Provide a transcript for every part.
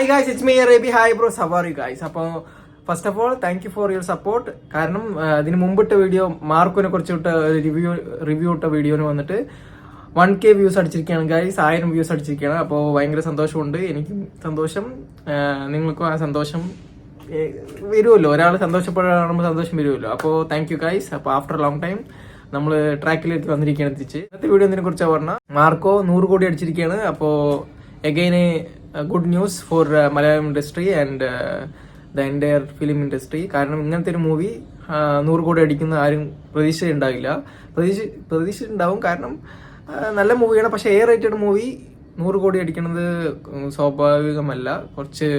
Hi guys, it's me Arabi. Hi bros, how are you guys? അപ്പോൾ first of all thank you for your support. കാരണം ഇതിന് മുമ്പിട്ട video മാർക്കിനെ കുറിച്ചിട്ട് review ഇട്ട വീഡിയോന് വന്നിട്ട് 1K views അടിച്ചിരിക്കുകയാണ് guys. 1000 views അടിച്ചിരിക്കുകയാണ്. അപ്പോൾ ഭയങ്കര സന്തോഷമുണ്ട്. എനിക്കും സന്തോഷം, നിങ്ങൾക്കും ആ സന്തോഷം വരുമല്ലോ. ഒരാൾ സന്തോഷപ്പെടുമ്പോൾ സന്തോഷം വരുമല്ലോ. അപ്പോൾ താങ്ക് യു ഗൈസ്. അപ്പോൾ ആഫ്റ്റർ ലോങ് ടൈം നമ്മൾ ട്രാക്കിലേക്ക് വന്നിരിക്കുകയാണ് തിരിച്ച്. ഇന്നത്തെ വീഡിയോ എന്തിനെ കുറിച്ചാണ് പറഞ്ഞാൽ മാർക്കോ 100 കോടി അടിച്ചിരിക്കുകയാണ്. അപ്പോൾ again good news for Malayalam industry and the entire film industry. കാരണം ഇങ്ങനത്തെ ഒരു മൂവി 100 കോടി അടിക്കുന്ന ആരും പ്രതീക്ഷിച്ചിട്ടുണ്ടാവില്ല. പ്രതീക്ഷിച്ചിട്ടുണ്ടാവും, കാരണം നല്ല മൂവിയാണ്. പക്ഷെ എ റേറ്റഡ് മൂവി 100 കോടി അടിക്കുന്നത് സ്വാഭാവികമല്ല, കുറച്ച്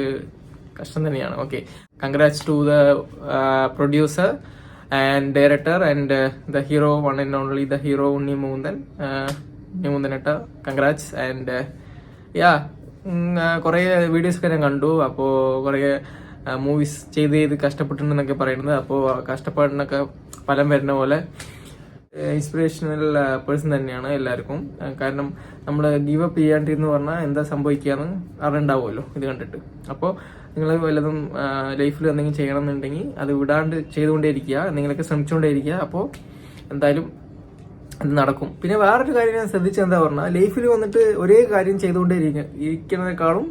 കഷ്ടം തന്നെയാണ്. Okay, congrats to the producer and director and the hero, one and only the hero Unni മുകുന്ദനേട്ട. കൺഗ്രാറ്റ്സ്. ആൻഡ് യാ, കുറേ വീഡിയോസൊക്കെ ഞാൻ കണ്ടു. അപ്പോൾ കുറേ മൂവീസ് ചെയ്ത് കഷ്ടപ്പെട്ടിട്ടുണ്ടെന്നൊക്കെ പറയുന്നത്. അപ്പോൾ കഷ്ടപ്പാടിനൊക്കെ ഫലം വരുന്ന പോലെ ഇൻസ്പിറേഷണൽ പേഴ്സൺ തന്നെയാണ് എല്ലാവർക്കും. കാരണം നമ്മൾ ഗീവ് അപ്പ് ചെയ്യാണ്ടിരുന്ന് പറഞ്ഞാൽ എന്താ സംഭവിക്കുകയെന്ന് അറിയണ്ടാവുമല്ലോ ഇത് കണ്ടിട്ട്. അപ്പോൾ നിങ്ങൾ വല്ലതും ലൈഫിൽ എന്തെങ്കിലും ചെയ്യണമെന്നുണ്ടെങ്കിൽ അത് വിടാണ്ട് ചെയ്തുകൊണ്ടേയിരിക്കുക, എന്തെങ്കിലുമൊക്കെ ശ്രമിച്ചുകൊണ്ടേയിരിക്കുക. അപ്പോൾ എന്തായാലും അത് നടക്കും. പിന്നെ വേറൊരു കാര്യം ഞാൻ ശ്രദ്ധിച്ചത് എന്താ പറഞ്ഞാൽ, ലൈഫിൽ വന്നിട്ട് ഒരേ കാര്യം ചെയ്തുകൊണ്ടേ ഇരിക്കുന്നതിനേക്കാളും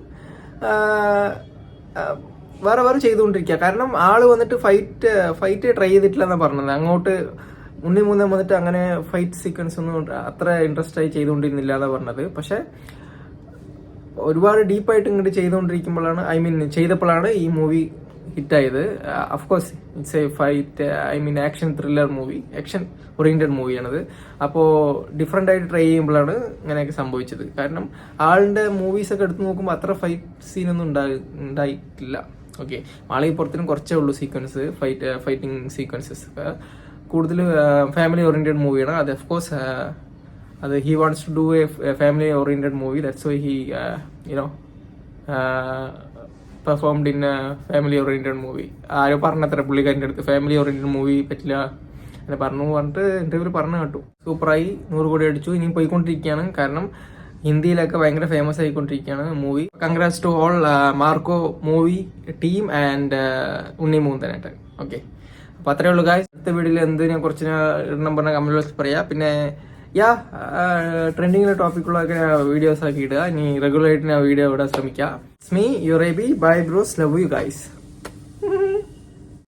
വേറെ ചെയ്തുകൊണ്ടിരിക്കുക. കാരണം ആള് വന്നിട്ട് ഫൈറ്റ് ട്രൈ ചെയ്തിട്ടില്ല എന്നാണ് പറഞ്ഞത്. അങ്ങോട്ട് ഉണ്ണി മൂന്നേ വന്നിട്ട് അങ്ങനെ ഫൈറ്റ് സീക്വൻസ് ഒന്നും അത്ര ഇൻട്രസ്റ്റ് ആയി ചെയ്തുകൊണ്ടിരുന്നില്ല എന്നാണ് പറഞ്ഞത്. പക്ഷെ ഒരുപാട് ഡീപ്പായിട്ട് ഇങ്ങോട്ട് ചെയ്തുകൊണ്ടിരിക്കുമ്പോഴാണ്, ചെയ്തപ്പോഴാണ് ഈ മൂവി ഹിറ്റായത്. Of course it's a fight, action thriller movie, action oriented മൂവിയാണത്. അപ്പോൾ ഡിഫറെന്റ് ആയിട്ട് ട്രൈ ചെയ്യുമ്പോഴാണ് ഇങ്ങനെയൊക്കെ സംഭവിച്ചത്. കാരണം ആളിന്റെ മൂവീസൊക്കെ എടുത്ത് നോക്കുമ്പോൾ അത്ര ഫൈറ്റ് സീനൊന്നും ഉണ്ടായിട്ടില്ല. ഓക്കെ, ആളെ പുറത്തിനും കുറച്ചേ ഉള്ളൂ സീക്വൻസ്, ഫൈറ്റിംഗ് സീക്വൻസസ്. കൂടുതൽ ഫാമിലി ഓറിയന്റഡ് മൂവിയാണ് അത്. അഫ്കോഴ്സ് അത് he wants to do a family oriented movie. That's why he performed in family oriented movie. ആരോ പറഞ്ഞത്ര പുള്ളിക്കാരൻ്റെ അടുത്ത് ഫാമിലി ഓറിയന്റഡ് മൂവി പറ്റില്ല അങ്ങനെ പറഞ്ഞിട്ട് ഇന്റർവ്യൂവിൽ പറഞ്ഞു കേട്ടു. സൂപ്പറായി, 100 കോടി അടിച്ചു. ഇനിയും പോയിക്കൊണ്ടിരിക്കുകയാണ്. കാരണം ഹിന്ദിയിലൊക്കെ ഭയങ്കര ഫേമസ് ആയിക്കൊണ്ടിരിക്കുകയാണ് movie. Congrats to all Marco movie team and Unni മുകുന്ദനേട്ടൻ. ഓക്കെ, അപ്പൊ അത്രേ ഉള്ളൂ ഗായ്സ്. അടുത്ത വീഡിയോയിൽ എന്തിനെ കുറിച്ച് ഇടണം പറഞ്ഞ കമന്റ് ബോക്സിൽ പറയാം. പിന്നെ ട്രെൻഡിങ്ങിലെ ടോപ്പിക്കുകളൊക്കെ വീഡിയോസ് ആക്കി ഇടുക. ഇനി റെഗുലർ ആയിട്ട് ഞാൻ വീഡിയോ ഇടാൻ ശ്രമിക്കാം. മീ യുറേബി. Bye bros, love you guys.